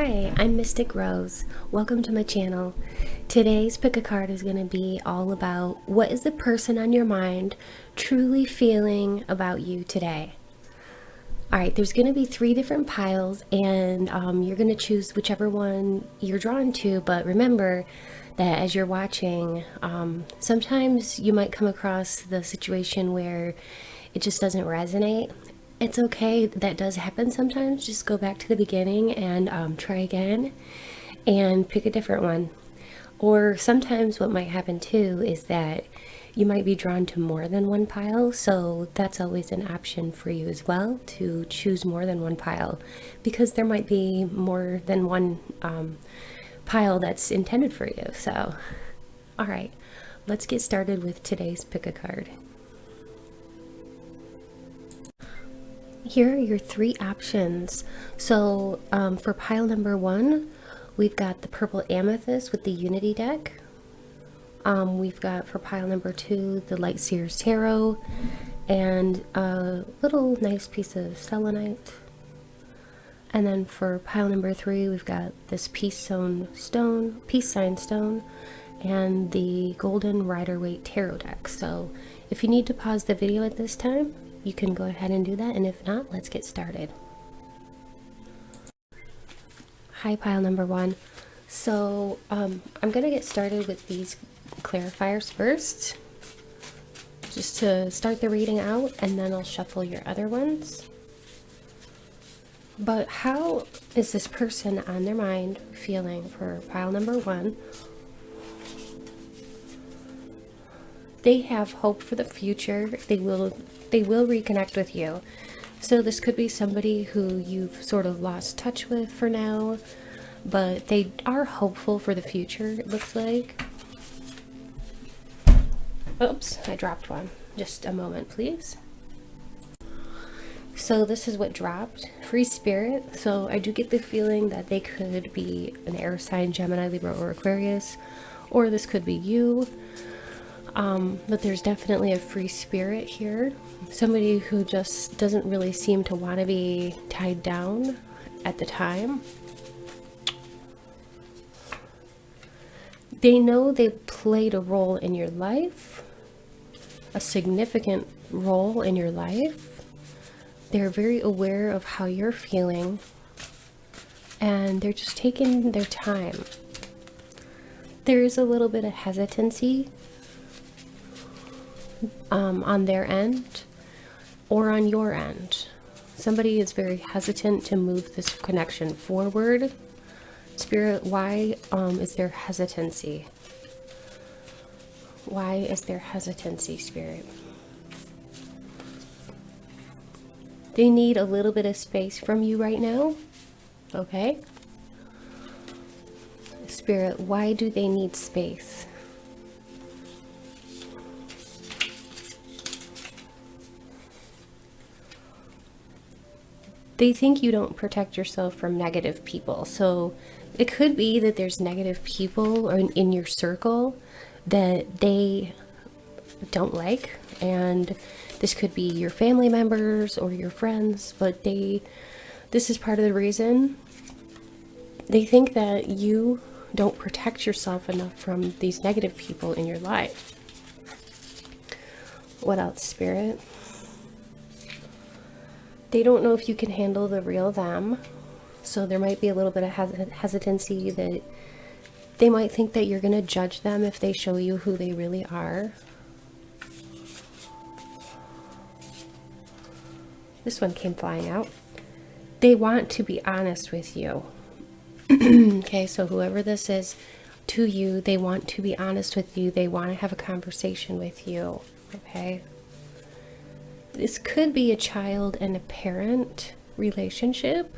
Hi, I'm Mystic Rose. Welcome to my channel. Today's pick a card is going to be all about what is the person on your mind truly feeling about you today. Alright, there's going to be 3 different piles and you're going to choose whichever one you're drawn to, but remember that as you're watching, sometimes you might come across the situation where it just doesn't resonate. It's okay, that does happen sometimes. Just go back to the beginning and try again and pick a different one. Or sometimes what might happen too is that you might be drawn to more than one pile, so that's always an option for you as well, to choose more than one pile, because there might be more than one pile that's intended for you. So alright, let's get started with today's pick a card. Here are your 3 options. So for pile number 1, we've got the purple Amethyst with the Unity deck. We've got for pile number 2 the Light Seer's Tarot and a little nice piece of Celenite. And then for pile number 3, we've got this peace sign stone and the golden Rider Waite tarot deck. So if you need to pause the video at this time, you can go ahead and do that, and if not, let's get started. Hi, pile number 1. So I'm going to get started with these clarifiers first, just to start the reading out, and then I'll shuffle your other ones. But how is this person on their mind feeling for pile number 1? They have hope for the future. They will reconnect with you. So this could be somebody who you've sort of lost touch with for now, but they are hopeful for the future, it looks like. Oops, I dropped one. Just a moment, please. So this is what dropped. Free spirit. So I do get the feeling that they could be an air sign, Gemini, Libra, or Aquarius, or this could be you. But there's definitely a free spirit here. Somebody who just doesn't really seem to want to be tied down at the time. They know they played a role in your life, a significant role in your life. They're very aware of how you're feeling, and they're just taking their time. There's a little bit of hesitancy on their end or on your end. Somebody is very hesitant to move this connection forward. Spirit, why is there hesitancy? Why is there hesitancy, Spirit? They need a little bit of space from you right now. Okay. Spirit, why do they need space? They think you don't protect yourself from negative people. So it could be that there's negative people in your circle that they don't like, and this could be your family members or your friends, but this is part of the reason. They think that you don't protect yourself enough from these negative people in your life. What else, Spirit? They don't know if you can handle the real them, so there might be a little bit of hesitancy that they might think that you're going to judge them if they show you who they really are. This one came flying out. They want to be honest with you. Okay, so whoever this is to you, they want to be honest with you. They want to have a conversation with you. Okay. This could be a child and a parent relationship.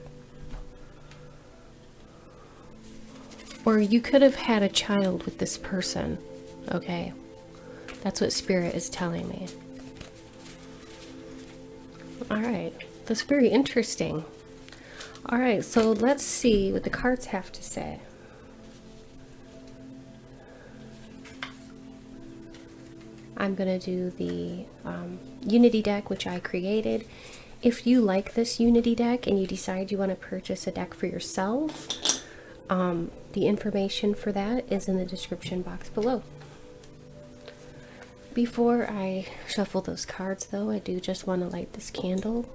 Or you could have had a child with this person. Okay. That's what Spirit is telling me. Alright. That's very interesting. Alright, so let's see what the cards have to say. I'm going to do the Unity deck, which I created. If you like this Unity deck and you decide you want to purchase a deck for yourself, The information for that is in the description box below. Before I shuffle those cards though, I do just want to light this candle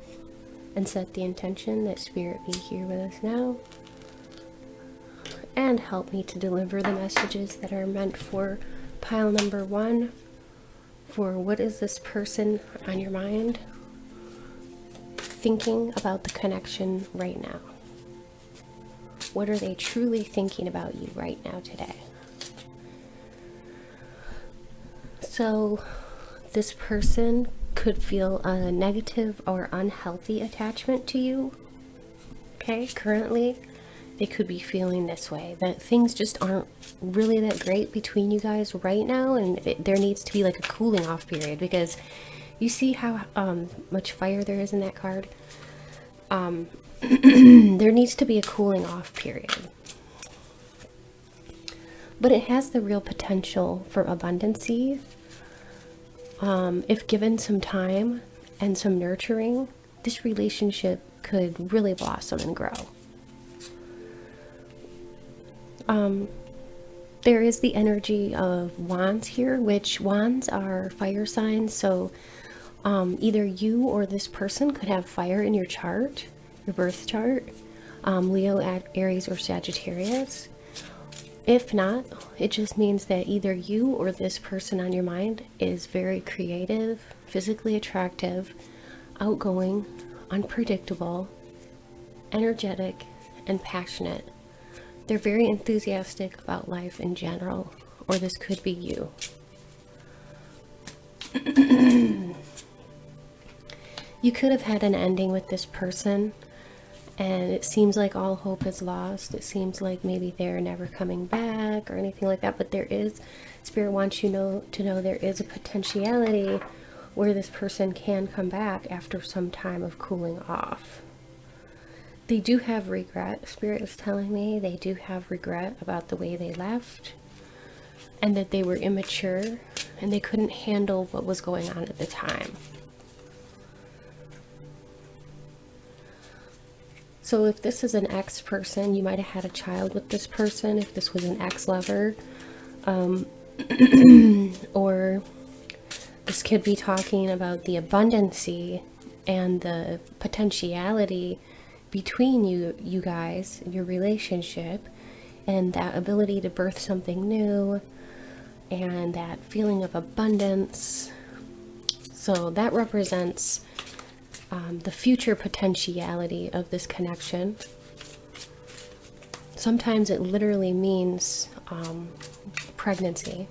and set the intention that Spirit be here with us now and help me to deliver the messages that are meant for pile number 1, for what is this person on your mind thinking about the connection right now. What are they truly thinking about you right now today? So this person could feel a negative or unhealthy attachment to you. Okay, currently they could be feeling this way, that things just aren't really that great between you guys right now, and there needs to be like a cooling off period, because you see how much fire there is in that card. There needs to be a cooling off period. But it has the real potential for abundancy. If given some time and some nurturing, this relationship could really blossom and grow. There is the energy of wands here, which wands are fire signs, so either you or this person could have fire in your chart, your birth chart, Leo, Aries, or Sagittarius. If not, it just means that either you or this person on your mind is very creative, physically attractive, outgoing, unpredictable, energetic, and passionate. They're very enthusiastic about life in general, or this could be you. You could have had an ending with this person, and it seems like all hope is lost. It seems like maybe they're never coming back or anything like that, but there is, Spirit wants you to know there is a potentiality where this person can come back after some time of cooling off. They do have regret. Spirit is telling me they do have regret about the way they left, and that they were immature and they couldn't handle what was going on at the time. So if this is an ex person, you might have had a child with this person if this was an ex-lover. Or this could be talking about the abundancy and the potentiality between you guys, your relationship, and that ability to birth something new, and that feeling of abundance. So that represents the future potentiality of this connection. Sometimes it literally means pregnancy.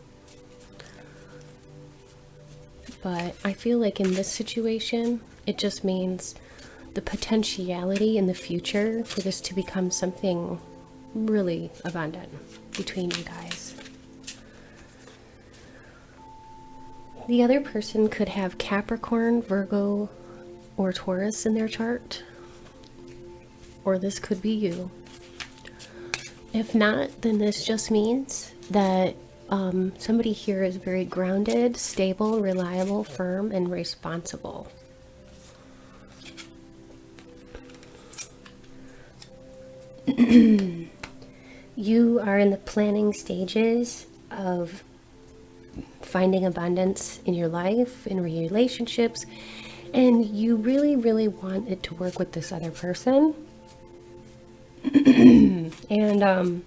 But I feel like in this situation, it just means the potentiality in the future for this to become something really abundant between you guys. The other person could have Capricorn, Virgo, or Taurus in their chart, or this could be you. If not, then this just means that somebody here is very grounded, stable, reliable, firm, and responsible. You are in the planning stages of finding abundance in your life, in relationships, and you really, really want it to work with this other person. And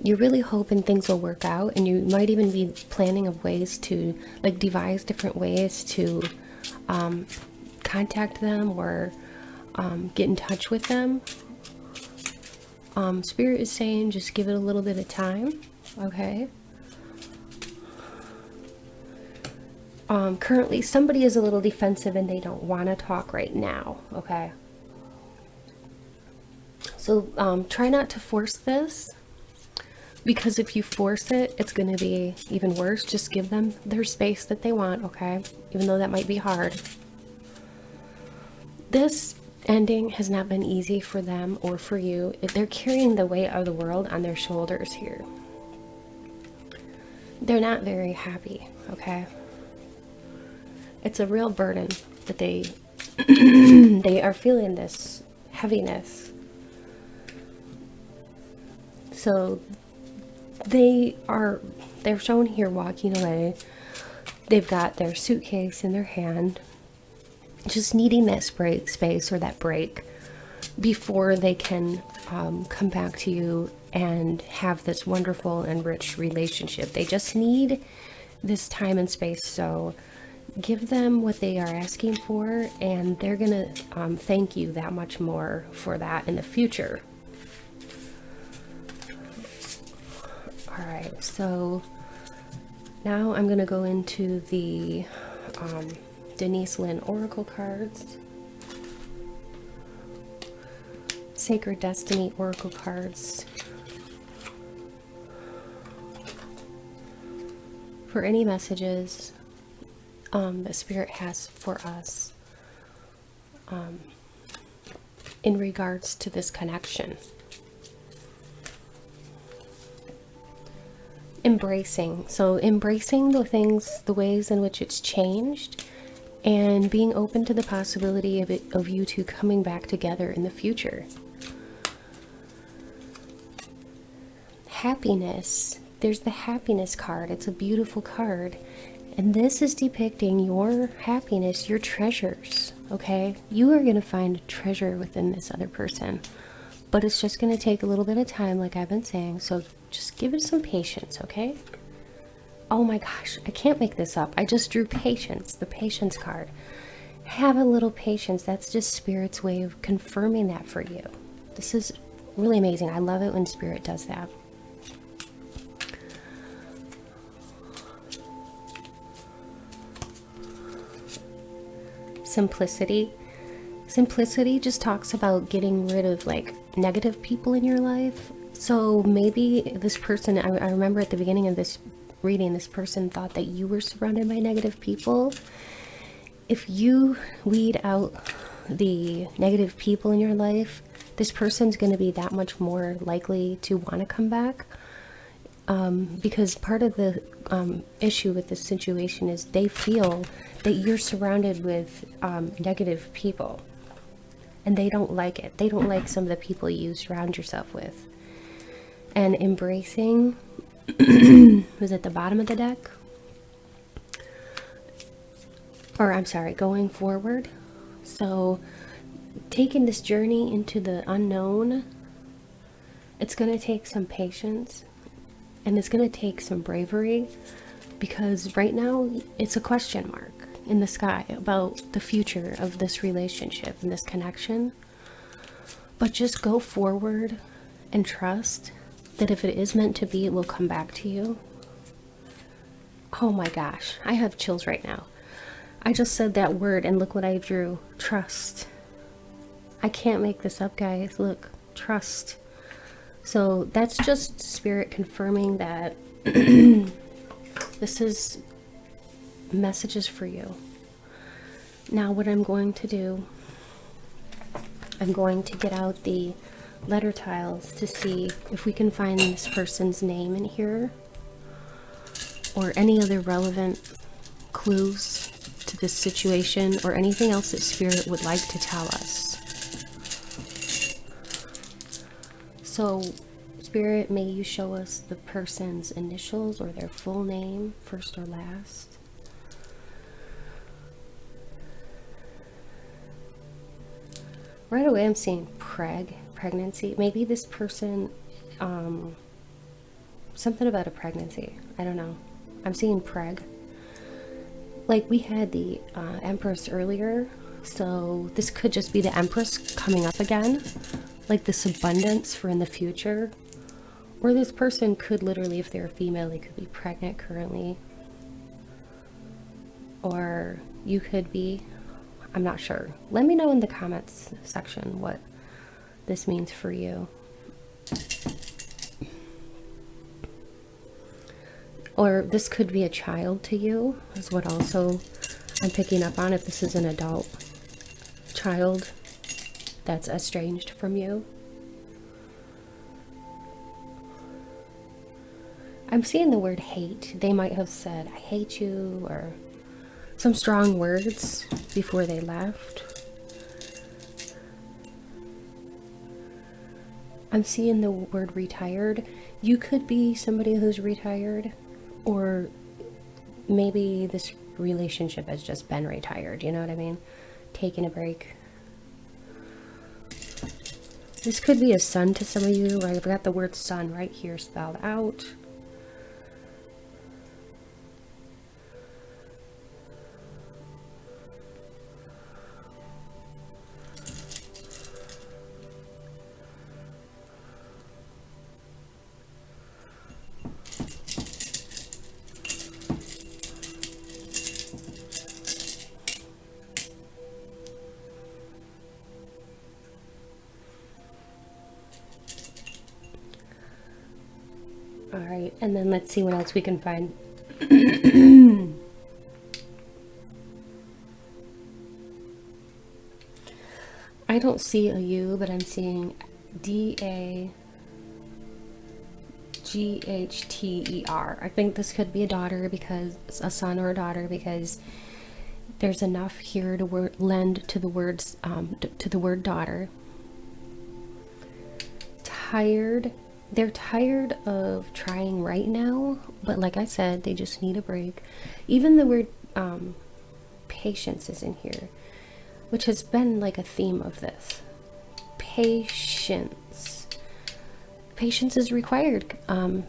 you're really hoping things will work out, and you might even be planning of ways to like devise different ways to contact them or get in touch with them. Spirit is saying just give it a little bit of time, okay? Currently somebody is a little defensive and they don't want to talk right now, okay? So try not to force this, because if you force it, it's going to be even worse. Just give them their space that they want, okay? Even though that might be hard. This ending has not been easy for them or for you. They're carrying the weight of the world on their shoulders here. They're not very happy, okay? It's a real burden that they They are feeling this heaviness. So they're shown here walking away. They've got their suitcase in their hand, just needing that space or that break before they can come back to you and have this wonderful and rich relationship. They just need this time and space. So give them what they are asking for, and they're gonna thank you that much more for that in the future. All right, so now I'm gonna go into the Denise Lynn Oracle cards, Sacred Destiny Oracle cards, for any messages that Spirit has for us in regards to this connection. Embracing. So embracing the ways in which it's changed, and being open to the possibility of you two coming back together in the future. Happiness. There's the happiness card. It's a beautiful card. And this is depicting your happiness, your treasures, okay? You are going to find a treasure within this other person. But it's just going to take a little bit of time, like I've been saying. So just give it some patience, okay? Oh my gosh, I can't make this up. I just drew patience, the patience card. Have a little patience. That's just Spirit's way of confirming that for you. This is really amazing. I love it when Spirit does that. Simplicity. Simplicity just talks about getting rid of like negative people in your life. So maybe this person, I remember at the beginning of this reading, this person thought that you were surrounded by negative people. If you weed out the negative people in your life, this person's going to be that much more likely to want to come back. Because part of the issue with this situation is they feel that you're surrounded with negative people, and they don't like it. They don't like some of the people you surround yourself with. And embracing was at the bottom of the deck, or I'm sorry, going forward. So taking this journey into the unknown, it's going to take some patience, and it's going to take some bravery, because right now it's a question mark in the sky about the future of this relationship and this connection. But just go forward and trust that if it is meant to be, it will come back to you. Oh my gosh, I have chills right now. I just said that word and look what I drew. Trust. I can't make this up, guys. Look, trust. So that's just Spirit confirming that this is messages for you. Now what I'm going to do, I'm going to get out the letter tiles to see if we can find this person's name in here, or any other relevant clues to this situation, or anything else that Spirit would like to tell us. So Spirit, may you show us the person's initials or their full name, first or last. Right away I'm seeing pregnancy. Maybe this person, something about a pregnancy. I don't know. I'm seeing preg. Like we had the Empress earlier, so this could just be the Empress coming up again, like this abundance for in the future. Or this person could literally, if they're a female, they could be pregnant currently. Or you could be, I'm not sure. Let me know in the comments section what this means for you. Or this could be a child to you, is what also I'm picking up on, if this is an adult child that's estranged from you. I'm seeing the word hate. They might have said, I hate you, or some strong words before they left. I'm seeing the word retired. You could be somebody who's retired, or maybe this relationship has just been retired, you know what I mean? Taking a break. This could be a sun to some of you. I've got the word sun right here spelled out. All right, and then let's see what else we can find. I don't see a U, but I'm seeing DAGHTER. I think this could be a daughter, because a son or a daughter, because there's enough here to lend to the words to the word daughter. Tired. They're tired of trying right now, but like I said, they just need a break. Even the word patience is in here, which has been like a theme of this. Patience. Patience is required, pile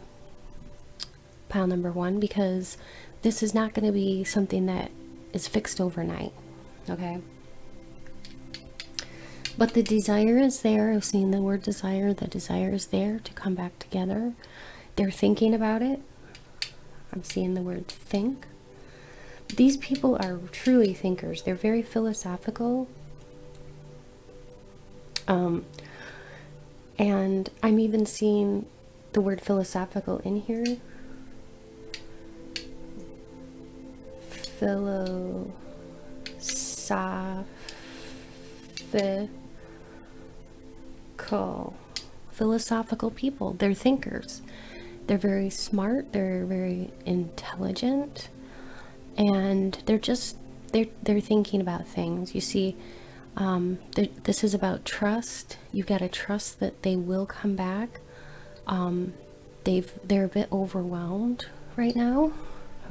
number 1, because this is not going to be something that is fixed overnight, okay? But the desire is there. I've seen the word desire. The desire is there to come back together. They're thinking about it. I'm seeing the word think. These people are truly thinkers. They're very philosophical. And I'm even seeing the word philosophical in here. Philosophical people. They're thinkers. They're very smart. They're very intelligent, and they're thinking about things. You see, this is about trust. You've got to trust that they will come back. They're a bit overwhelmed right now,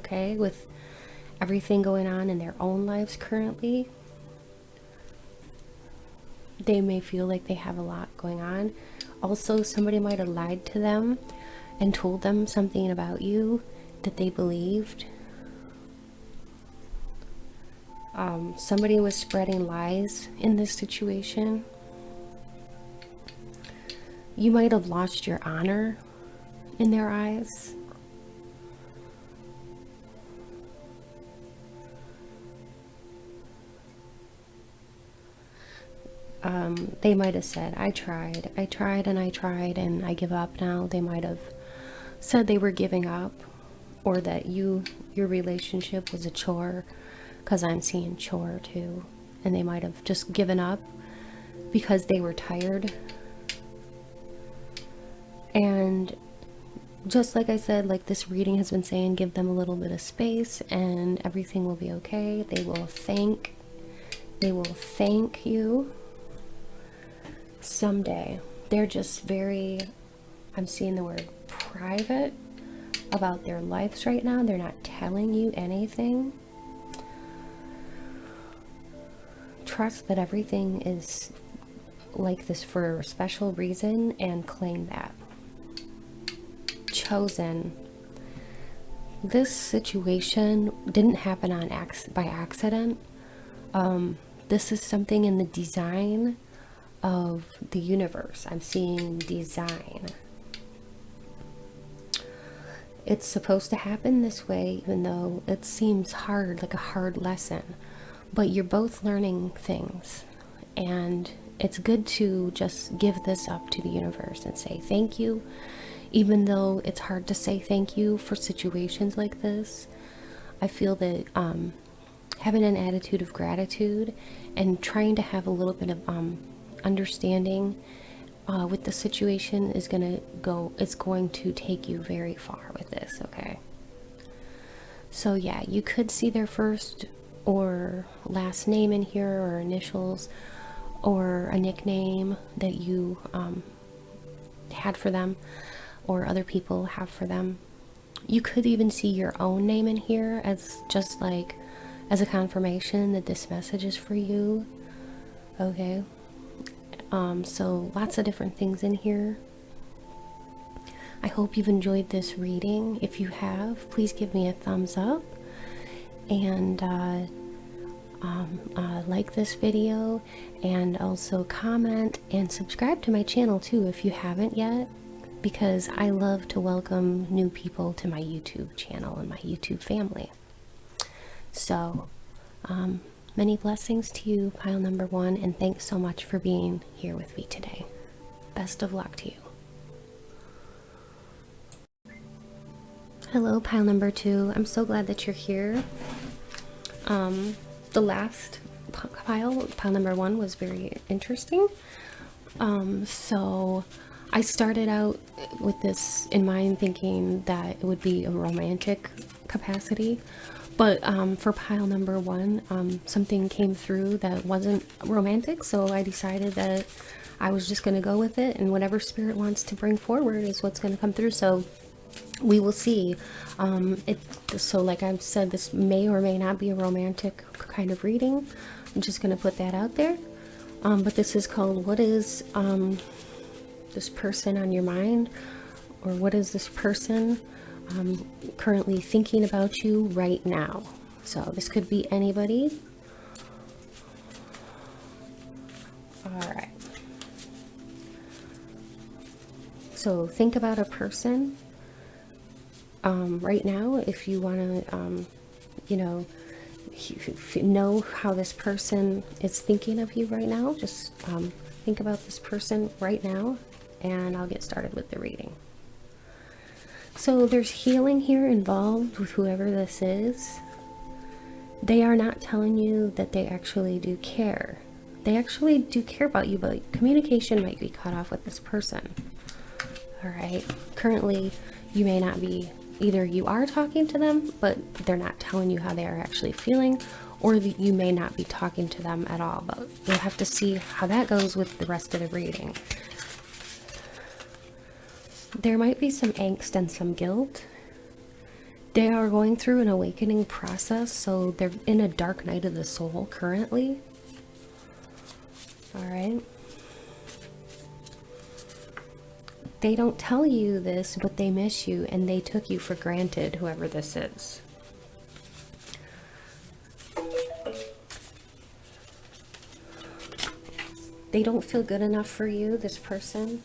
okay, with everything going on in their own lives currently. They may feel like they have a lot going on. Also, somebody might have lied to them and told them something about you that they believed. Somebody was spreading lies in this situation. You might have lost your honor in their eyes. They might have said, I tried and I give up now. They might have said they were giving up, or that your relationship was a chore, because I'm seeing chore too. And they might have just given up because they were tired. And just like I said, like this reading has been saying, give them a little bit of space and everything will be okay. They will thank you someday. They're just very, I'm seeing the word private about their lives right now. They're not telling you anything. Trust that everything is like this for a special reason, and claim that. Chosen. This situation didn't happen by accident. This is something in the design of the universe. I'm seeing design. It's supposed to happen this way, even though it seems hard, like a hard lesson. But you're both learning things, and it's good to just give this up to the universe and say thank you, even though it's hard to say thank you for situations like this. I feel that having an attitude of gratitude and trying to have a little bit of understanding with the situation is going to take you very far with this, okay? So yeah, you could see their first or last name in here, or initials, or a nickname that you had for them or other people have for them. You could even see your own name in here as just like as a confirmation that this message is for you. Okay. So lots of different things in here. I hope you've enjoyed this reading. If you have, please give me a thumbs up and like this video, and also comment and subscribe to my channel too if you haven't yet, because I love to welcome new people to my YouTube channel and my YouTube family. So many blessings to you, pile number 1, and thanks so much for being here with me today. Best of luck to you. Hello, pile number 2. I'm so glad that you're here. The last pile number 1, was very interesting. So I started out with this in mind thinking that it would be a romantic capacity, but for pile number 1, something came through that wasn't romantic, so I decided that I was just going to go with it, and whatever spirit wants to bring forward is what's going to come through. So we will see. So like I've said, this may or may not be a romantic kind of reading. I'm just going to put that out there. But this is called, what is this person on your mind? Or what is this person currently thinking about you right now? So this could be anybody. Alright. So think about a person right now. If you want to, you know how this person is thinking of you right now, just think about this person right now, and I'll get started with the reading. So there's healing here involved with whoever this is. They are not telling you that they actually do care. They actually do care about you, but communication might be cut off with this person. Alright, currently you may not be, either you are talking to them, but they're not telling you how they are actually feeling, or you may not be talking to them at all, but you'll have to see how that goes with the rest of the reading. There might be some angst and some guilt. They are going through an awakening process, so they're in a dark night of the soul currently. Alright. They don't tell you this, but they miss you, and they took you for granted, whoever this is. They don't feel good enough for you, this person.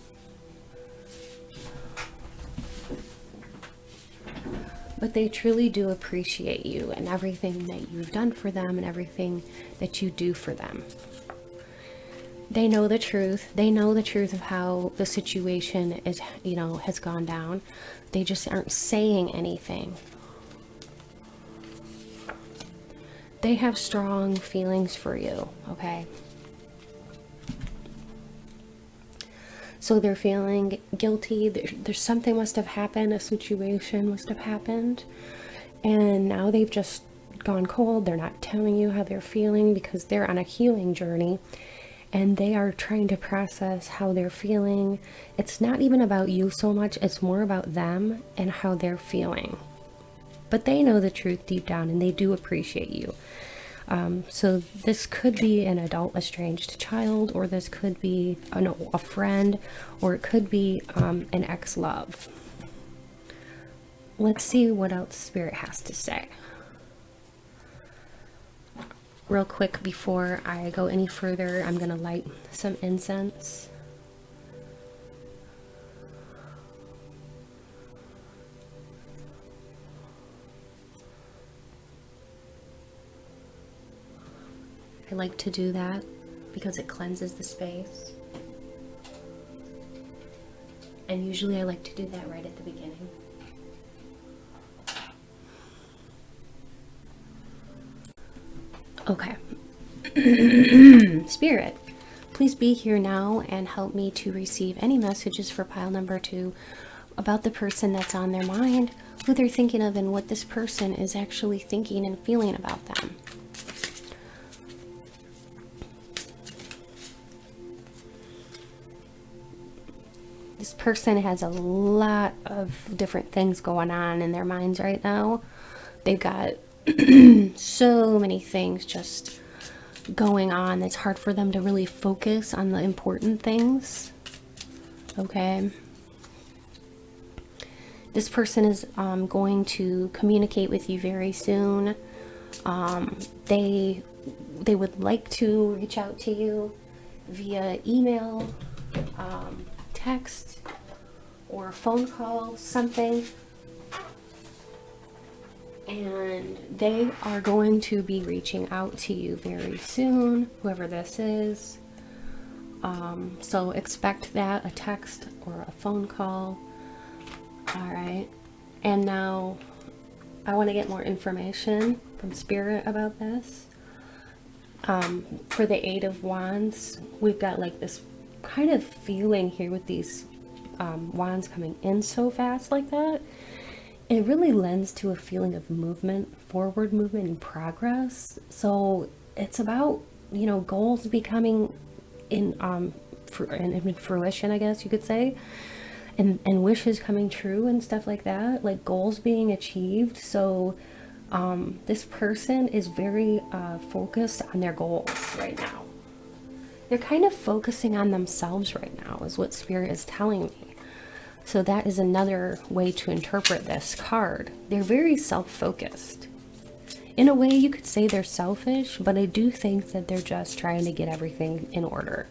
But they truly do appreciate you and everything that you've done for them and everything that you do for them. They know the truth. They know the truth of how the situation is, has gone down. They just aren't saying anything. They have strong feelings for you, okay? So they're feeling guilty. There's something must have happened. A situation must have happened. And now they've just gone cold. They're not telling you how they're feeling because they're on a healing journey. And they are trying to process how they're feeling. It's not even about you so much. It's more about them and how they're feeling. But they know the truth deep down, and they do appreciate you. So this could be an adult estranged child, or this could be a friend, or it could be an ex-love. Let's see what else Spirit has to say. Real quick before I go any further, I'm going to light some incense. I like to do that because it cleanses the space. And usually I like to do that right at the beginning. Okay. Spirit, please be here now and help me to receive any messages for pile number 2 about the person that's on their mind, who they're thinking of, and what this person is actually thinking and feeling about them. This person has a lot of different things going on in their minds right now. They've got so many things just going on. It's hard for them to really focus on the important things. Okay. This person is going to communicate with you very soon. They would like to reach out to you via email, text, or phone call, something. And they are going to be reaching out to you very soon, whoever this is. So expect that, a text or a phone call. All right. And now I want to get more information from Spirit about this. For the Eight of Wands, we've got like this kind of feeling here with these wands coming in so fast like that. It really lends to a feeling of movement, forward movement and progress. So it's about, you know, goals becoming in fruition, I guess you could say, and wishes coming true and stuff like that, like goals being achieved. So this person is very focused on their goals right now. They're kind of focusing on themselves right now is what Spirit is telling me. So that is another way to interpret this card. They're very self-focused. In a way, you could say they're selfish, but I do think that they're just trying to get everything in order.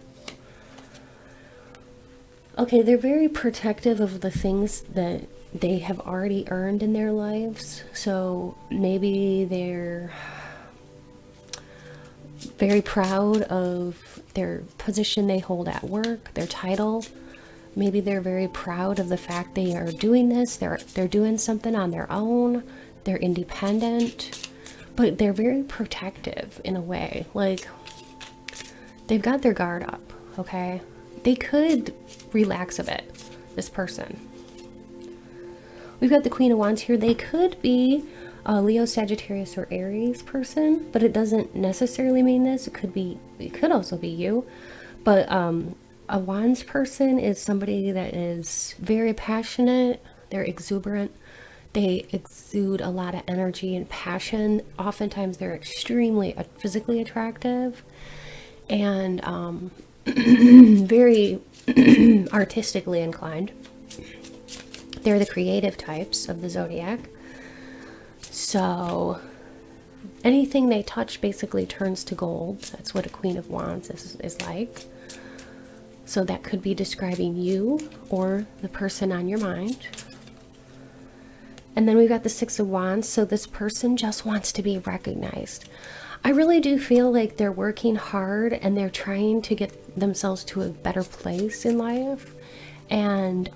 Okay, they're very protective of the things that they have already earned in their lives. So maybe they're very proud of their position they hold at work, their title. Maybe they're very proud of the fact they are doing this. They're doing something on their own. They're independent, but they're very protective in a way. Like they've got their guard up, okay? They could relax a bit, this person. We've got the Queen of Wands here. They could be a Leo, Sagittarius, or Aries person, but it doesn't necessarily mean this. It could also be you. But a Wands person is somebody that is very passionate. They're exuberant. They exude a lot of energy and passion. Oftentimes they're extremely physically attractive and very artistically inclined. They're the creative types of the zodiac. So anything they touch basically turns to gold. That's what a Queen of Wands is like. So that could be describing you or the person on your mind. And then we've got the Six of Wands. So this person just wants to be recognized. I really do feel like they're working hard and they're trying to get themselves to a better place in life. And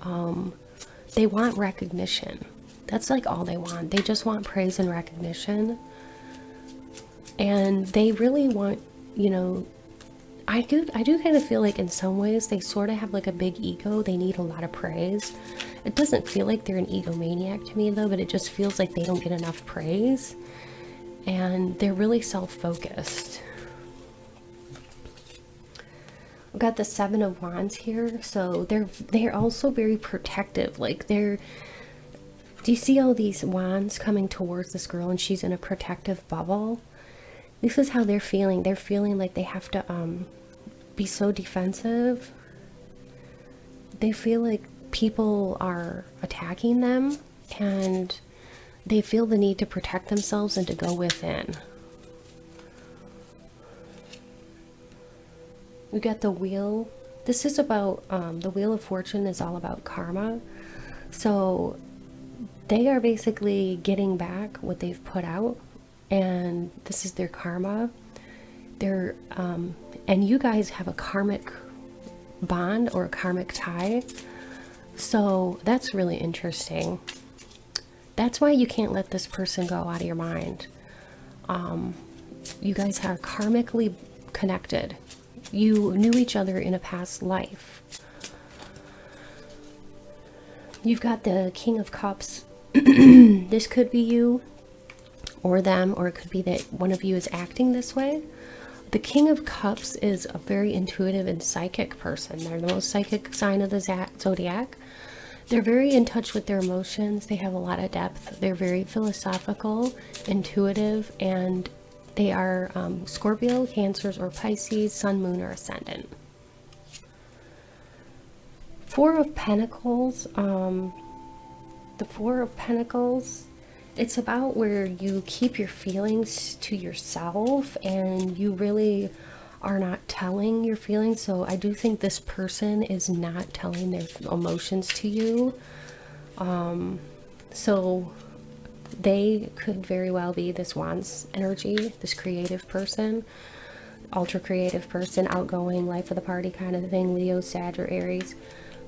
they want recognition. That's like all they want. They just want praise and recognition. And they really want, you know, I do kind of feel like in some ways they sort of have like a big ego. They need a lot of praise. It doesn't feel like they're an egomaniac to me though, but it just feels like they don't get enough praise. And they're really self-focused. We've got the Seven of Wands here. So they're also very protective. Like do you see all these wands coming towards this girl and she's in a protective bubble? This is how they're feeling. They're feeling like they have to be so defensive. They feel like people are attacking them and they feel the need to protect themselves and to go within. We got the Wheel. This is about, the Wheel of Fortune is all about karma. So they are basically getting back what they've put out. And this is their karma. They're, and you guys have a karmic bond or a karmic tie. So that's really interesting. That's why you can't let this person go out of your mind. You guys are karmically connected. You knew each other in a past life. You've got the King of Cups. This could be you or them, or it could be that one of you is acting this way. The King of Cups is a very intuitive and psychic person. They're the most psychic sign of the zodiac. They're very in touch with their emotions. They have a lot of depth. They're very philosophical, intuitive, and they are Scorpio, Cancers, or Pisces, Sun, Moon, or Ascendant. Four of Pentacles. The Four of Pentacles, it's about where you keep your feelings to yourself and you really are not telling your feelings. So I do think this person is not telling their emotions to you. So they could very well be this Wands energy, this creative person, ultra creative person, outgoing, life of the party kind of thing, Leo, Sag, or Aries.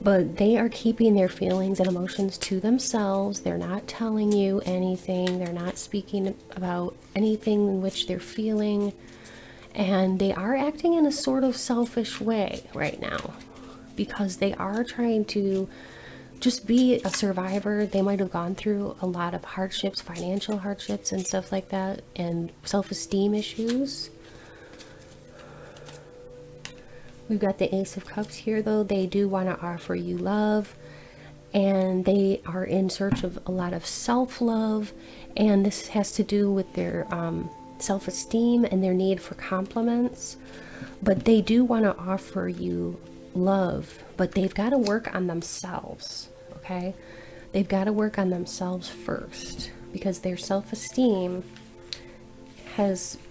But they are keeping their feelings and emotions to themselves. They're not telling you anything. They're not speaking about anything in which they're feeling. And they are acting in a sort of selfish way right now, because they are trying to just be a survivor. They might have gone through a lot of hardships, financial hardships and stuff like that, and self-esteem issues. We've got the Ace of Cups here, though. They do want to offer you love, and they are in search of a lot of self-love, and this has to do with their self-esteem and their need for compliments. But they do want to offer you love, but they've got to work on themselves, okay? They've got to work on themselves first, because their self-esteem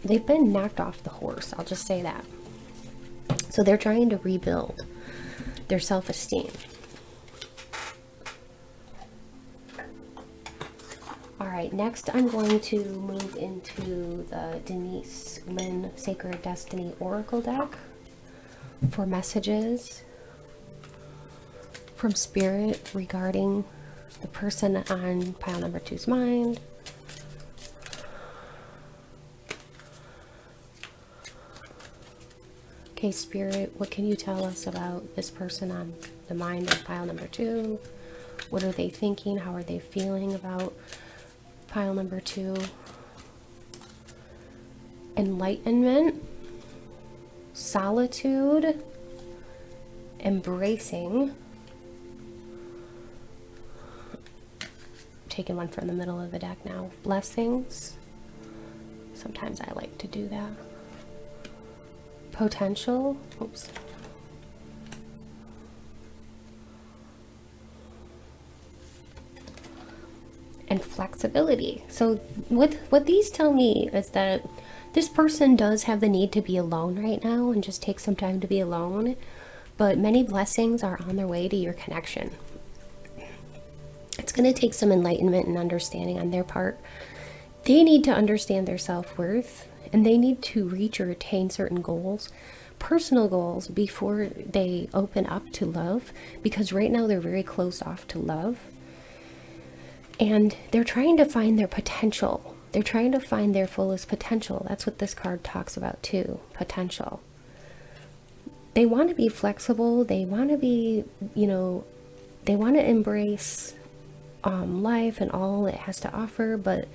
they've been knocked off the horse, I'll just say that. So they're trying to rebuild their self-esteem. All right, next I'm going to move into the Denise Lynn Sacred Destiny Oracle deck for messages from Spirit regarding the person on pile number 2's mind. Okay, Spirit, what can you tell us about this person on the mind of pile number 2? What are they thinking? How are they feeling about pile number 2? Enlightenment, solitude, embracing. Taking one from the middle of the deck now. Blessings. Sometimes I like to do that. Potential. Oops. And flexibility. So what these tell me is that this person does have the need to be alone right now and just take some time to be alone, but many blessings are on their way to your connection. It's going to take some enlightenment and understanding on their part. They need to understand their self-worth, and they need to reach or attain certain goals, personal goals, before they open up to love, because right now they're very closed off to love. And they're trying to find their potential. They're trying to find their fullest potential. That's what this card talks about too, potential. They want to be flexible. They want to be, they want to embrace life and all it has to offer, but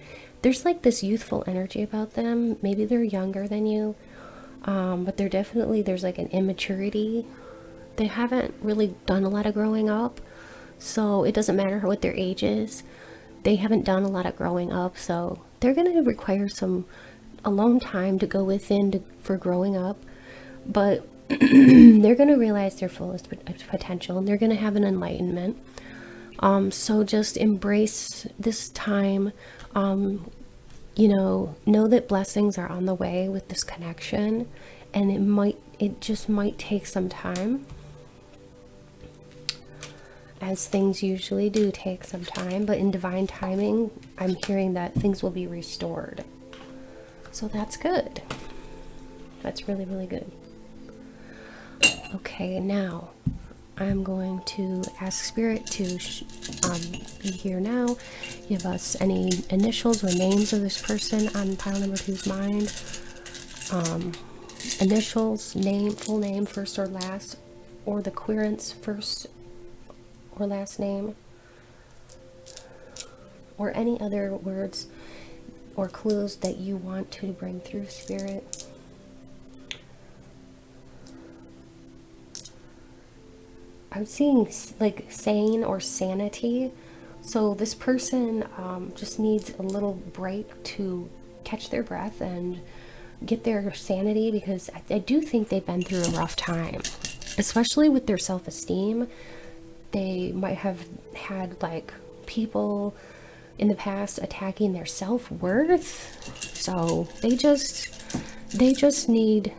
there's like this youthful energy about them. Maybe they're younger than you, but there's like an immaturity. They haven't really done a lot of growing up, so it doesn't matter what their age is. They haven't done a lot of growing up, so they're going to require some alone time to go within for growing up, but they're going to realize their fullest potential, and they're going to have an enlightenment. So just embrace this time. Know that blessings are on the way with this connection, and it just might take some time, as things usually do take some time, but in divine timing, I'm hearing that things will be restored. So that's good. That's really, really good. Okay, now I'm going to ask Spirit to be here now. Give us any initials or names of this person on pile number 2's mind. Initials, name, full name, first or last, or the querent's first or last name, or any other words or clues that you want to bring through, Spirit. I'm seeing like sane or sanity. So this person just needs a little break to catch their breath and get their sanity, because I do think they've been through a rough time, especially with their self-esteem. They might have had like people in the past attacking their self-worth. So they just need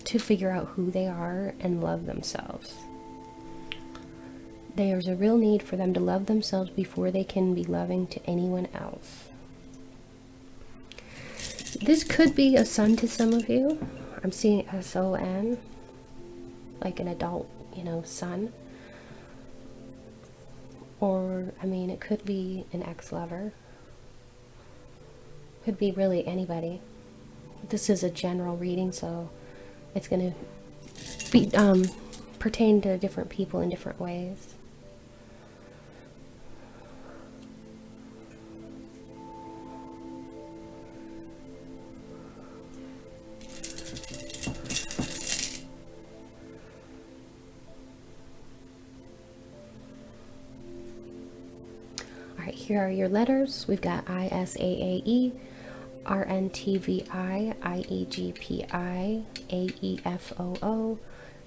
to figure out who they are and love themselves. There's a real need for them to love themselves before they can be loving to anyone else. This could be a son to some of you. I'm seeing S-O-N, like an adult, son. Or, I mean, it could be an ex-lover. Could be really anybody. This is a general reading, so it's going to be pertain to different people in different ways. Here are your letters. We've got I-S-A-A-E, R-N-T-V-I, I-E-G-P-I, A-E-F-O-O,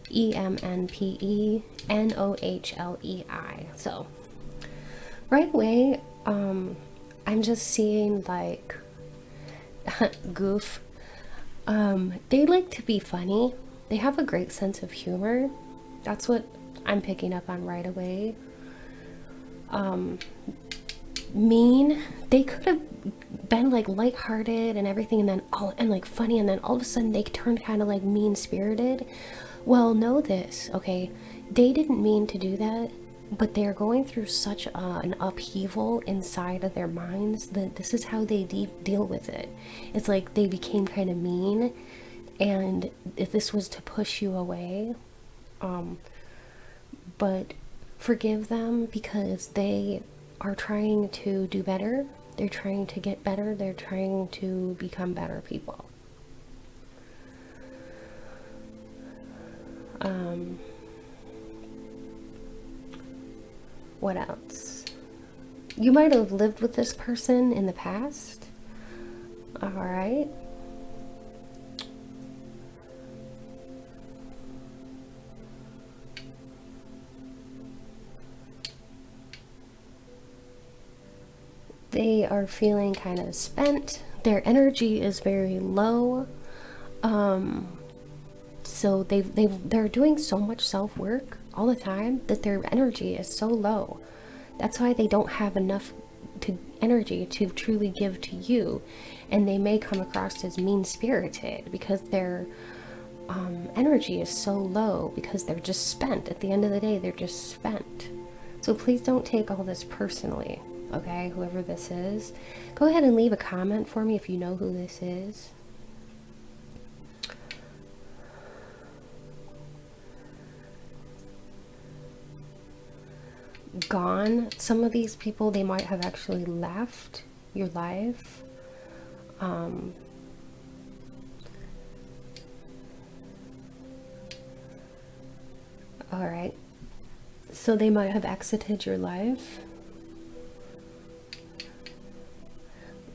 E-M-N-P-E, N-O-H-L-E-I. So, right away, I'm just seeing like goof. They like to be funny. They have a great sense of humor. That's what I'm picking up on right away. Mean, they could have been like lighthearted and everything, and then like funny, and then all of a sudden they turned kind of like mean-spirited. Well, know this, okay? They didn't mean to do that, but they're going through such an upheaval inside of their minds that this is how they deal with it. It's like they became kind of mean, and if this was to push you away, but forgive them, because they are trying to do better. They're trying to get better. They're trying to become better people. What else? You might have lived with this person in the past. All right. They are feeling kind of spent. Their energy is very low. So they're doing so much self-work all the time that their energy is so low. That's why they don't have enough energy to truly give to you, and they may come across as mean-spirited because their energy is so low, because they're just spent. At the end of the day, they're just spent. So please don't take all this personally. Okay, whoever this is, go ahead and leave a comment for me if you know who this is. Gone. Some of these people, they might have actually left your life. All right. So they might have exited your life.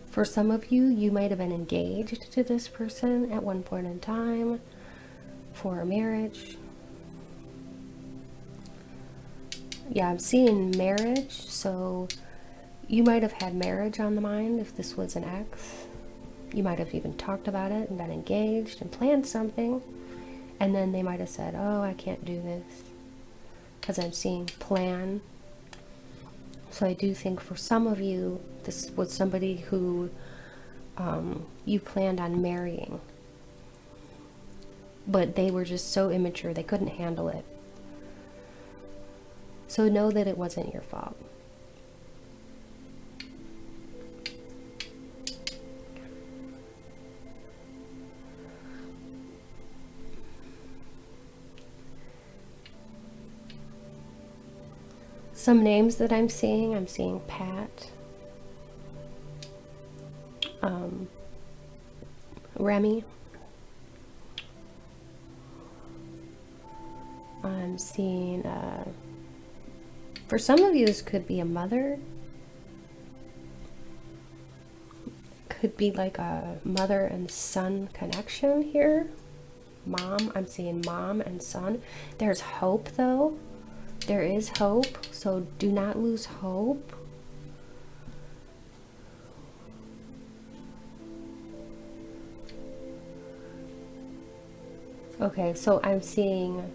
For some of you, you might have been engaged to this person at one point in time for a marriage. Yeah, I'm seeing marriage, so you might have had marriage on the mind if this was an ex. You might have even talked about it and been engaged and planned something, and then they might have said, oh, I can't do this, because I'm seeing plan. So I do think for some of you, this was somebody who you planned on marrying, but they were just so immature, they couldn't handle it. So know that it wasn't your fault. Some names that I'm seeing Pat, Remy, I'm seeing For some of you, this could be a mother. Could be like a mother and son connection here. Mom, I'm seeing mom and son. There's hope though. There is hope, so do not lose hope. Okay, so I'm seeing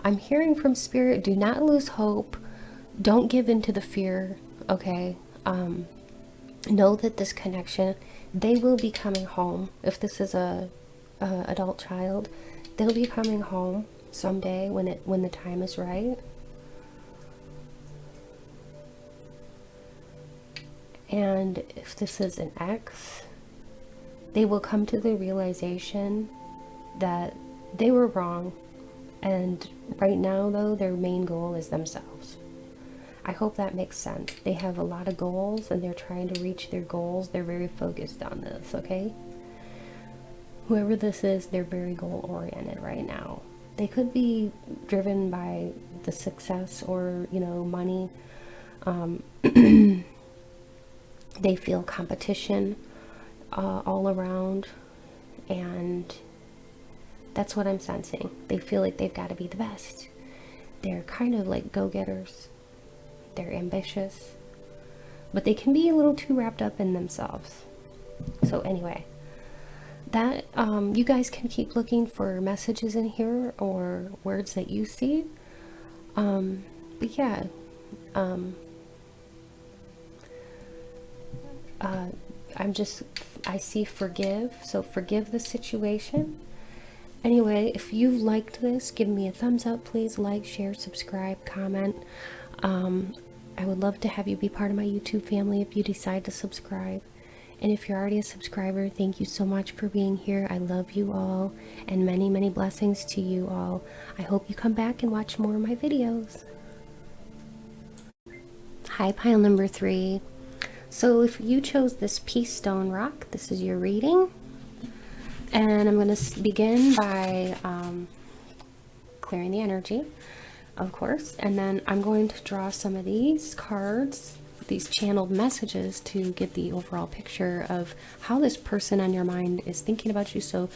I'm hearing from spirit, do not lose hope. Don't give in to the fear, okay? Know that this connection, they will be coming home. If this is a adult child, they'll be coming home someday when the time is right. And if this is an ex, they will come to the realization that they were wrong. And right now, though, their main goal is themselves. I hope that makes sense. They have a lot of goals and they're trying to reach their goals. They're very focused on this, okay? Whoever this is, they're very goal-oriented right now. They could be driven by the success or, you know, money. They feel competition all around, and that's what I'm sensing. They feel like they've got to be the best. They're kind of like go-getters. They're ambitious, but they can be a little too wrapped up in themselves. So anyway, that you guys can keep looking for messages in here or words that you see. But yeah, I see forgive, so forgive the situation. Anyway, if you liked this, give me a thumbs up, please. Like, share, subscribe, comment. I would love to have you be part of my YouTube family if you decide to subscribe. And if you're already a subscriber, thank you so much for being here. I love you all, and many, many blessings to you all. I hope you come back and watch more of my videos. Hi, pile number 3. So if you chose this Peace Stone rock, this is your reading. And I'm going to begin by clearing the energy, of course, and then I'm going to draw some of these cards, these channeled messages, to get the overall picture of how this person on your mind is thinking about you. So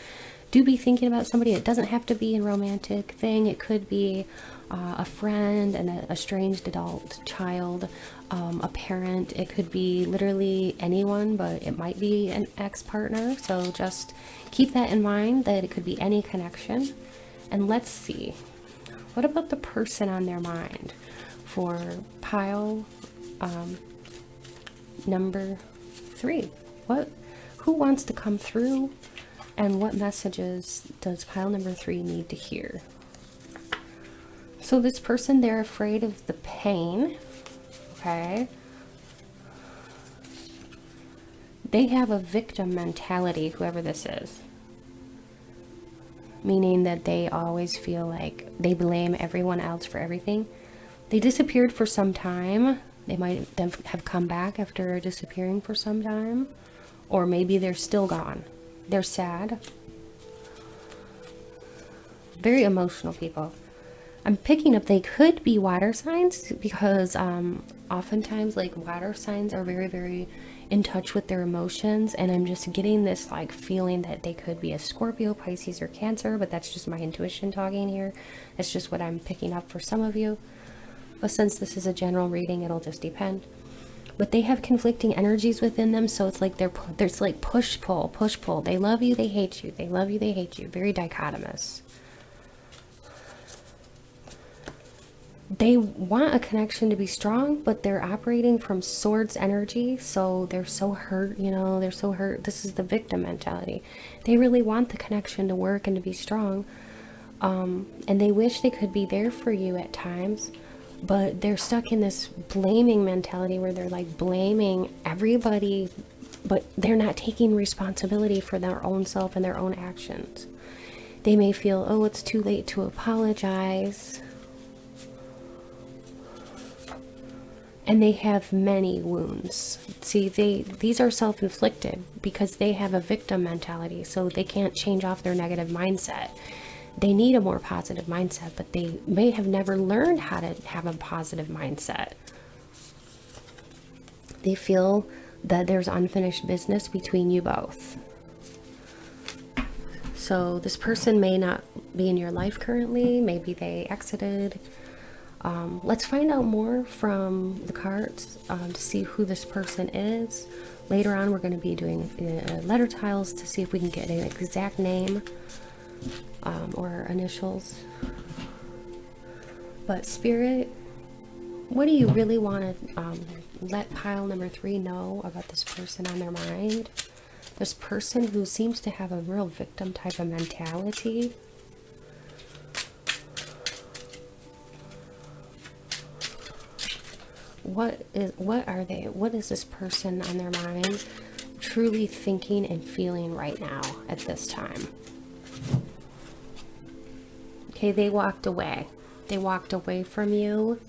do be thinking about somebody. It doesn't have to be a romantic thing. It could be a friend and a estranged adult child, a parent. It could be literally anyone, but it might be an ex-partner. So just keep that in mind, that it could be any connection. And let's see, what about the person on their mind for pile number 3? Who wants to come through, and what messages does pile number 3 need to hear? So this person, they're afraid of the pain, okay? They have a victim mentality, whoever this is. Meaning that they always feel like they blame everyone else for everything. They disappeared for some time. They might have come back after disappearing for some time. Or maybe they're still gone. They're sad. Very emotional people. I'm picking up they could be water signs, because oftentimes like water signs are very, very in touch with their emotions, and I'm just getting this like feeling that they could be a Scorpio, Pisces, or Cancer, but that's just my intuition talking here. It's just what I'm picking up for some of you, but since this is a general reading, it'll just depend. But they have conflicting energies within them, so it's like there's like push pull. They love you, they hate you. They love you, they hate you. Very dichotomous. They want a connection to be strong, but they're operating from swords energy, so they're so hurt, you know, they're so hurt. This is the victim mentality. They really want the connection to work and to be strong, and they wish they could be there for you at times, but they're stuck in this blaming mentality where they're like blaming everybody, but they're not taking responsibility for their own self and their own actions. They may feel, oh, it's too late to apologize. And they have many wounds. See, these are self-inflicted because they have a victim mentality, so they can't change off their negative mindset. They need a more positive mindset, but they may have never learned how to have a positive mindset. They feel that there's unfinished business between you both. So this person may not be in your life currently. Maybe they exited. Let's find out more from the cards to see who this person is. Later on, we're going to be doing letter tiles to see if we can get an exact name or initials. But Spirit, what do you really want to let pile number 3 know about this person on their mind? This person who seems to have a real victim type of mentality. What are they? What is this person on their mind truly thinking and feeling right now at this time? Okay, they walked away. They walked away from you,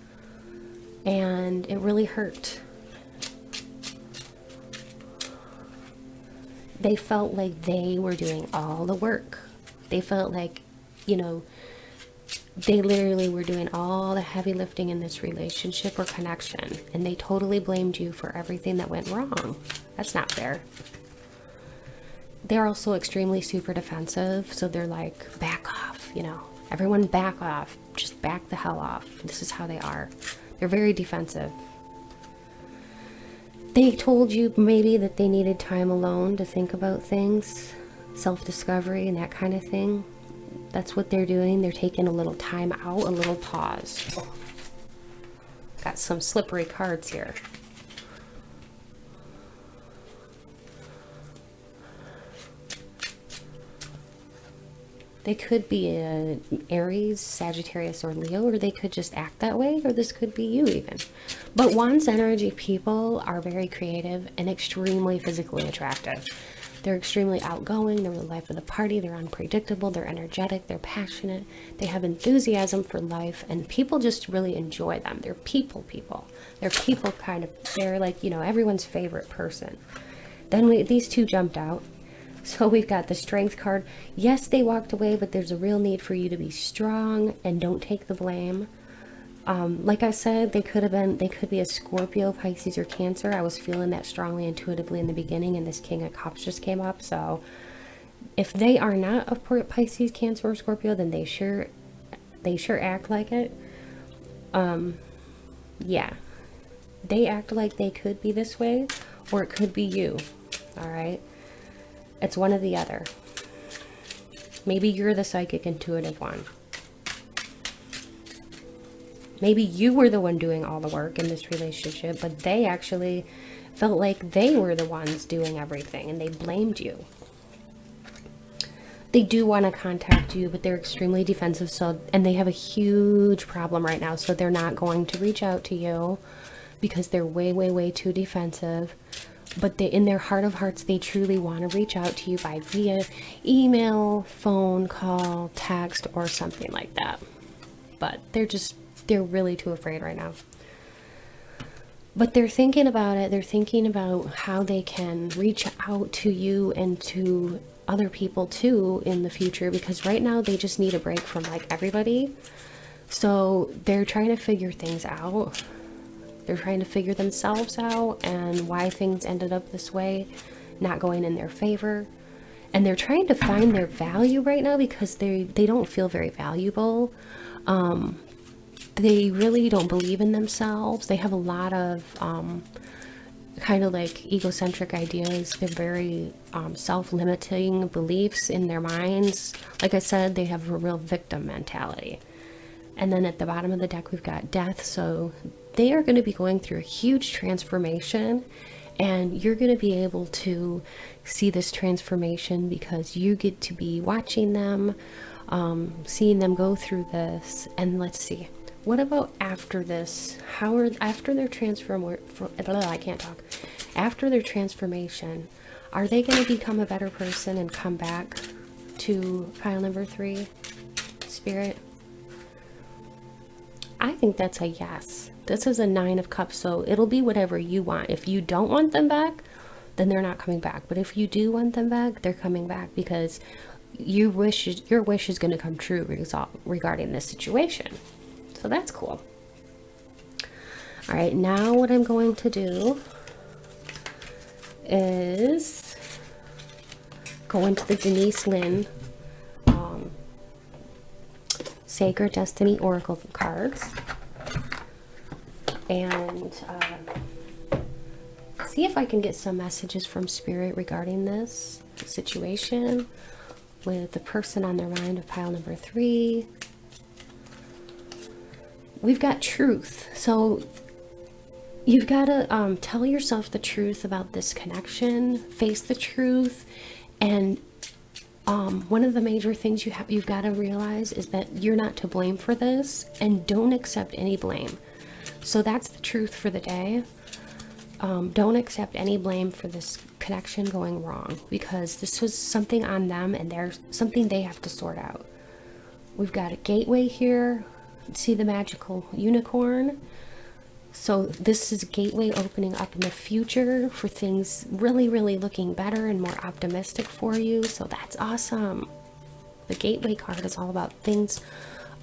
and it really hurt. They felt like they were doing all the work. They felt like, you know, they literally were doing all the heavy lifting in this relationship or connection, and they totally blamed you for everything that went wrong. That's not fair. They're also extremely super defensive, so they're like, back off, you know, everyone back off, just back the hell off. This is how they are. They're very defensive. They told you maybe that they needed time alone to think about things, self-discovery and that kind of thing. That's what they're doing. They're taking a little time out, a little pause. Got some slippery cards here. They could be an Aries, Sagittarius, or Leo, or they could just act that way, or this could be you even. But Wands energy people are very creative and extremely physically attractive. They're extremely outgoing, they're the life of the party, they're unpredictable, they're energetic, they're passionate, they have enthusiasm for life, and people just really enjoy them. They're people. They're people kind of, they're like, you know, everyone's favorite person. Then these two jumped out. So we've got the Strength card. Yes, they walked away, but there's a real need for you to be strong and don't take the blame. Like I said, they could be a Scorpio, Pisces, or Cancer. I was feeling that strongly intuitively in the beginning, and this King of Cups just came up. So if they are not a Pisces, Cancer, or Scorpio, then they sure act like it. Yeah, they act like they could be this way, or it could be you. All right, it's one or the other. Maybe you're the psychic, intuitive one. Maybe you were the one doing all the work in this relationship, but they actually felt like they were the ones doing everything and they blamed you. They do want to contact you, but they're extremely defensive, and they have a huge problem right now, so they're not going to reach out to you because they're way too defensive. But in their heart of hearts, they truly want to reach out to you via email, phone call, text, or something like that. But they're really too afraid right now. But they're thinking about it. They're thinking about how they can reach out to you and to other people too in the future, because right now they just need a break from like everybody. So they're trying to figure things out. They're trying to figure themselves out and why things ended up this way, not going in their favor. And they're trying to find their value right now because they don't feel very valuable. They really don't believe in themselves. They have a lot of kind of like egocentric ideas. They're very self-limiting beliefs in their minds. Like I said, they have a real victim mentality. And then at the bottom of the deck, we've got death. So they are going to be going through a huge transformation, and you're going to be able to see this transformation because you get to be watching them, seeing them go through this. And let's see, what about after this? After their after their transformation, are they going to become a better person and come back to pile number 3, Spirit? I think that's a yes. This is a 9 of Cups, so it'll be whatever you want. If you don't want them back, then they're not coming back. But if you do want them back, they're coming back, because your wish is going to come true regarding this situation. So that's cool. All right, now what I'm going to do is go into the Denise Lynn Sacred Destiny Oracle cards and see if I can get some messages from Spirit regarding this situation with the person on their mind of pile number 3. We've got truth. So you've got to tell yourself the truth about this connection, face the truth, and one of the major things you've got to realize is that you're not to blame for this, and don't accept any blame. So that's the truth for the day. Don't accept any blame for this connection going wrong, because this was something on them and there's something they have to sort out. We've got a gateway here. See the magical unicorn? So this is a gateway opening up in the future for things really, really looking better and more optimistic for you. So that's awesome. The gateway card is all about things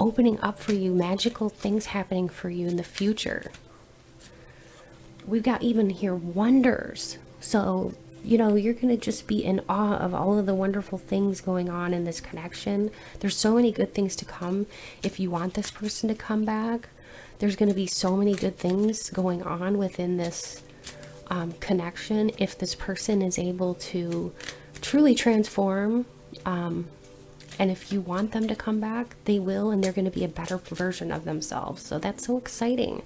opening up for you, magical things happening for you in the future. We've got even here wonders. So, you know, you're going to just be in awe of all of the wonderful things going on in this connection. There's so many good things to come. If you want this person to come back, there's going to be so many good things going on within this connection. If this person is able to truly transform, and if you want them to come back, they will, and they're going to be a better version of themselves. So that's so exciting.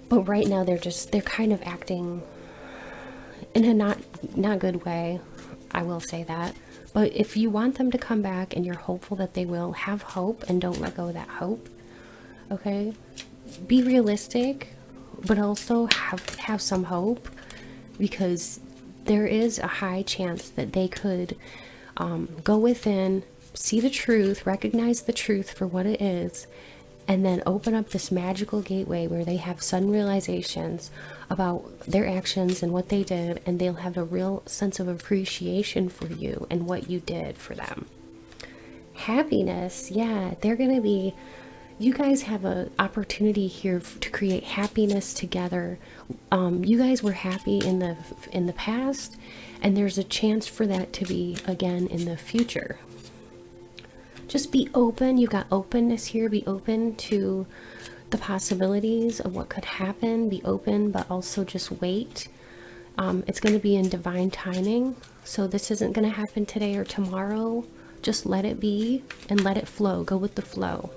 But right now they're kind of acting in a not good way. I will say that. But if you want them to come back and you're hopeful that they will, have hope and don't let go of that hope. Okay? Be realistic, but also have some hope, because there is a high chance that they could go within, see the truth, recognize the truth for what it is, and then open up this magical gateway where they have sudden realizations about their actions and what they did, and they'll have a real sense of appreciation for you and what you did for them. Happiness, yeah, they're gonna be, you guys have an opportunity here to create happiness together. You guys were happy in the past, and there's a chance for that to be again in the future. Just be open. You've got openness here. Be open to the possibilities of what could happen. Be open, but also just wait. It's going to be in divine timing. So this isn't going to happen today or tomorrow. Just let it be and let it flow. Go with the flow.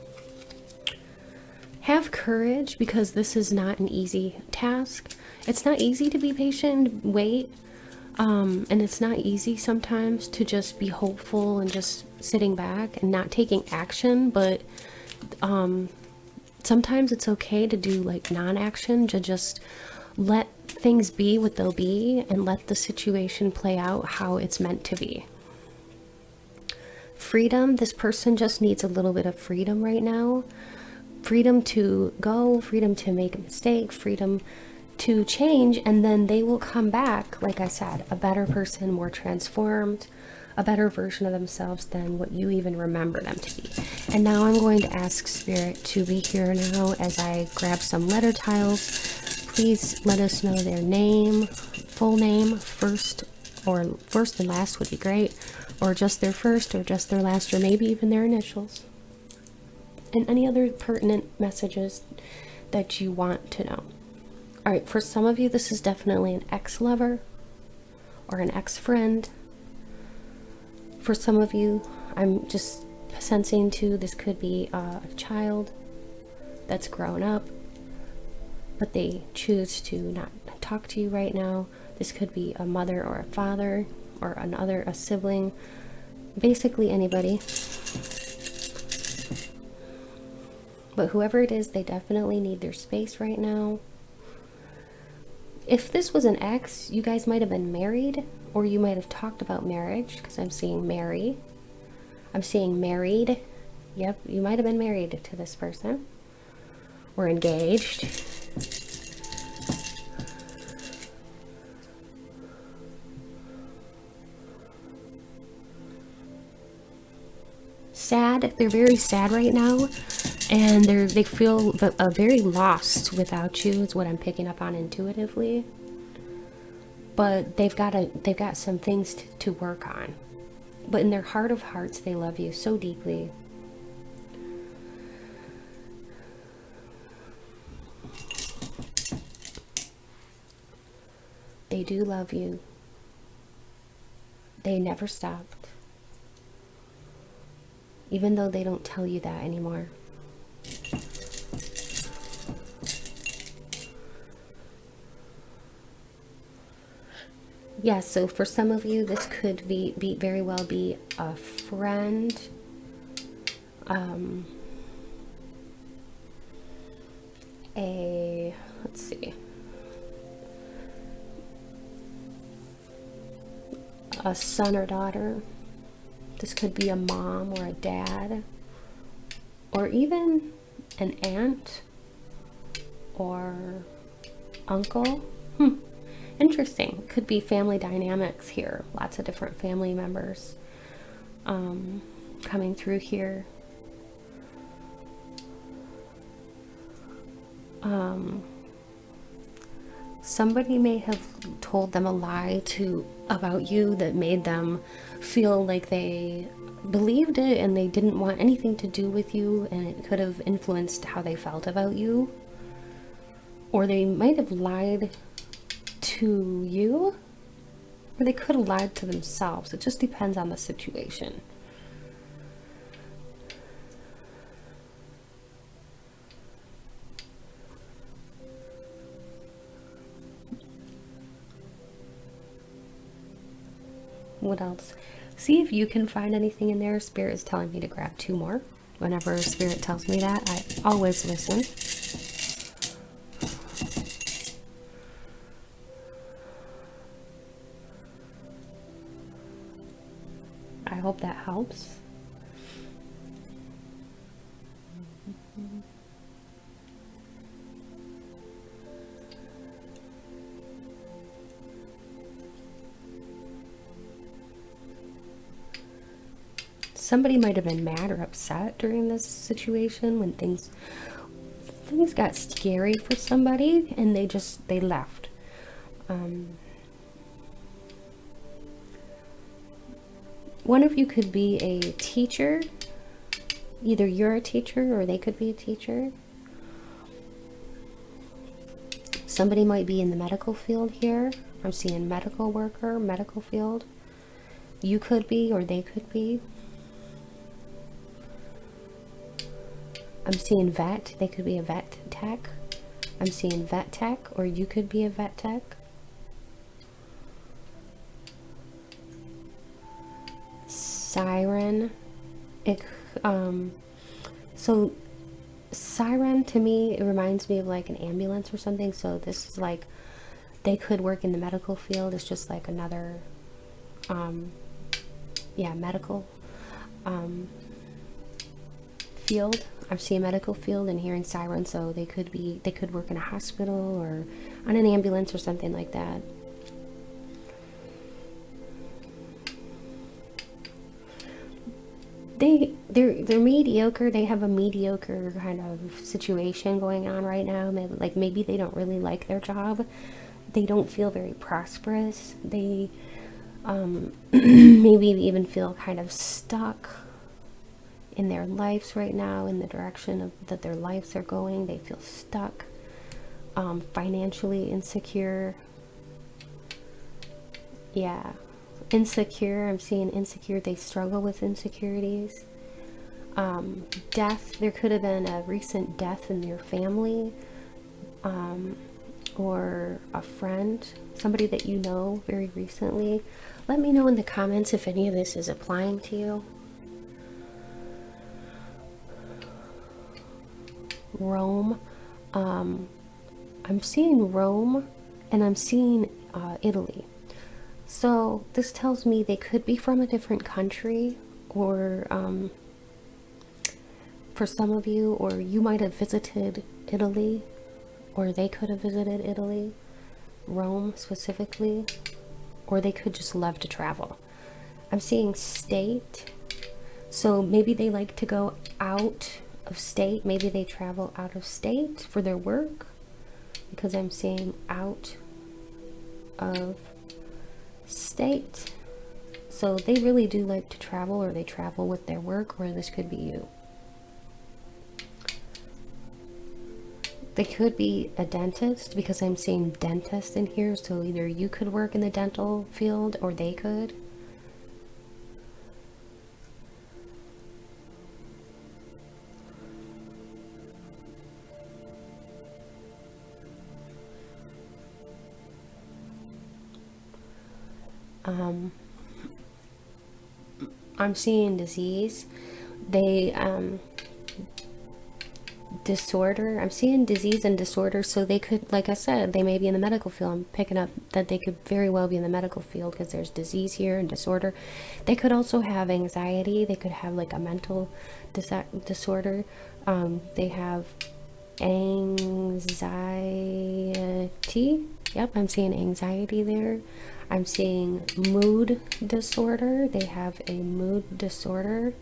Have courage, because this is not an easy task. It's not easy to be patient and wait. And it's not easy sometimes to just be hopeful and just sitting back and not taking action. But sometimes it's okay to do like non-action, to just let things be what they'll be and let the situation play out how it's meant to be. Freedom. This person just needs a little bit of freedom right now. Freedom to go, freedom to make a mistake, freedom to change, and then they will come back, like I said, a better person, more transformed, a better version of themselves than what you even remember them to be. And now I'm going to ask Spirit to be here now as I grab some letter tiles. Please let us know their name, full name, first and last would be great, or just their first or just their last, or maybe even their initials. And any other pertinent messages that you want to know. All right, for some of you, this is definitely an ex-lover or an ex-friend. For some of you, I'm just sensing too, this could be a child that's grown up, but they choose to not talk to you right now. This could be a mother or a father or a sibling, basically anybody. But whoever it is, they definitely need their space right now. If this was an ex, you guys might have been married, or you might have talked about marriage, because I'm seeing marry. I'm seeing married. Yep, you might have been married to this person. or engaged. Sad. They're very sad right now, and they feel very lost without you, is what I'm picking up on intuitively. But they've got some things to work on. But in their heart of hearts, they love you so deeply. They do love you. They never stopped. Even though they don't tell you that anymore. Yeah, so for some of you, this could be very well be a friend. Let's see. A son or daughter. This could be a mom or a dad, or even an aunt or uncle. Interesting. Could be family dynamics here. Lots of different family members coming through here. Somebody may have told them a lie about you that made them feel like they believed it and they didn't want anything to do with you, and it could have influenced how they felt about you. Or they might have lied to you, or they could have lied to themselves. It just depends on the situation. What else? See if you can find anything in there. Spirit is telling me to grab 2 more. Whenever Spirit tells me that, I always listen. I hope that helps. Somebody might have been mad or upset during this situation when things got scary for somebody, and they left. One of you could be a teacher. Either you're a teacher or they could be a teacher. Somebody might be in the medical field here. I'm seeing medical worker, medical field. You could be, or they could be. I'm seeing vet. They could be a vet tech. I'm seeing vet tech, or you could be a vet tech. Siren. So siren to me, it reminds me of like an ambulance or something. So this is like, they could work in the medical field. It's just like another medical field. I see a medical field and hearing siren, so they could work in a hospital or on an ambulance or something like that. They're mediocre. They have a mediocre kind of situation going on right now. Maybe they don't really like their job. They don't feel very prosperous. They maybe even feel kind of stuck in their lives right now, in the direction that their lives are going. They feel stuck, financially insecure. Yeah. Insecure. I'm seeing insecure. They struggle with insecurities. Death. There could have been a recent death in your family, or a friend, somebody that you know very recently. Let me know in the comments if any of this is applying to you. Rome. I'm seeing Rome, and I'm seeing Italy. So this tells me they could be from a different country, or for some of you, or you might have visited Italy, or they could have visited Italy, Rome specifically, or they could just love to travel. I'm seeing state, so maybe they like to go out of state. Maybe they travel out of state for their work, because I'm seeing out of state. So they really do like to travel, or they travel with their work, or this could be you. They could be a dentist, because I'm seeing dentist in here, so either you could work in the dental field or they could. I'm seeing disease. They disorder. I'm seeing disease and disorder, so they could, like I said, they may be in the medical field. I'm picking up that they could very well be in the medical field, because there's disease here and disorder. They could also have anxiety. They could have like a mental disorder. They have anxiety. Yep, I'm seeing anxiety there. I'm seeing mood disorder. They have a mood disorder.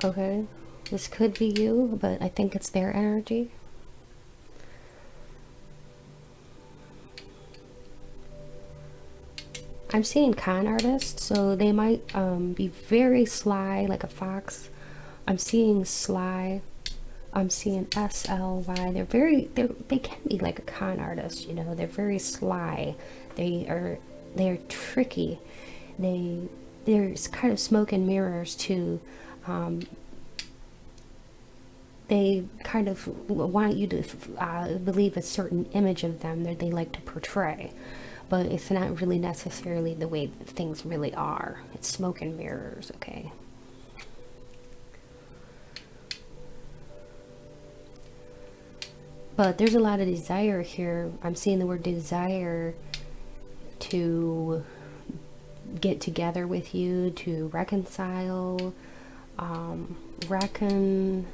Okay, this could be you, but I think it's their energy. I'm seeing con artists, so they might be very sly, like a fox. I'm seeing sly. I'm seeing SLY. They can be like a con artist, you know. They're very sly. They're tricky. There's kind of smoke and mirrors too. They kind of want you to believe a certain image of them that they like to portray, but it's not really necessarily the way that things really are. It's smoke and mirrors, okay? But there's a lot of desire here. I'm seeing the word desire to get together with you, to reconcile, reconcile.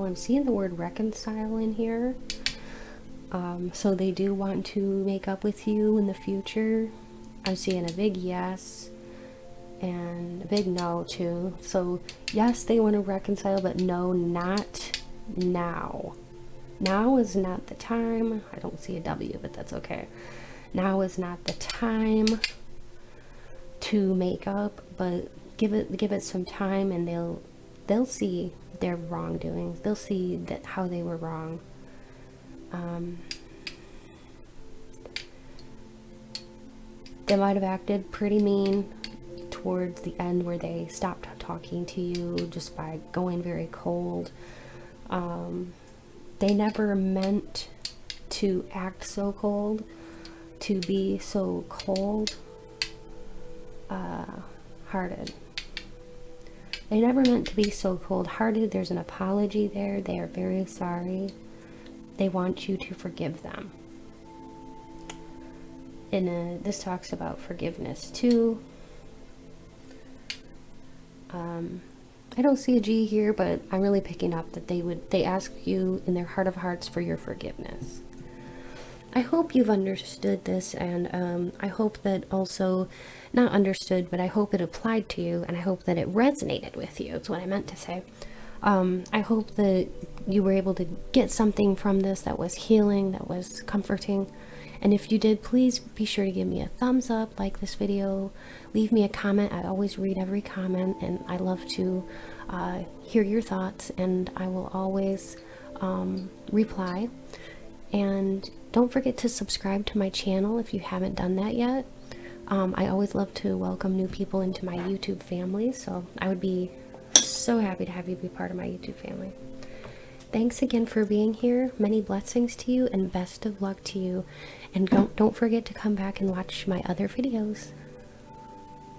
I'm seeing the word reconcile in here. So they do want to make up with you in the future. I'm seeing a big yes and a big no too. So yes, they want to reconcile, but no, not now. Now is not the time. I don't see a W, but that's okay. Now is not the time to make up, but give it some time, and they'll see their wrongdoings. They'll see that how they were wrong. They might have acted pretty mean towards the end, where they stopped talking to you just by going very cold. They never meant to act so cold, to be so cold hearted. They never meant to be so cold hearted. There's an apology there. They are very sorry. They want you to forgive them. And this talks about forgiveness too. I don't see a G here, but I'm really picking up that they ask you in their heart of hearts for your forgiveness. I hope you've understood this, and I hope that also, not understood, but I hope it applied to you, and I hope that it resonated with you. That's what I meant to say. I hope that you were able to get something from this that was healing, that was comforting. And if you did, please be sure to give me a thumbs up, like this video, leave me a comment. I always read every comment, and I love to hear your thoughts, and I will always reply. And don't forget to subscribe to my channel if you haven't done that yet. I always love to welcome new people into my YouTube family, so I would be so happy to have you be part of my YouTube family. Thanks again for being here. Many blessings to you, and best of luck to you. And don't forget to come back and watch my other videos.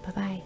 Bye-bye.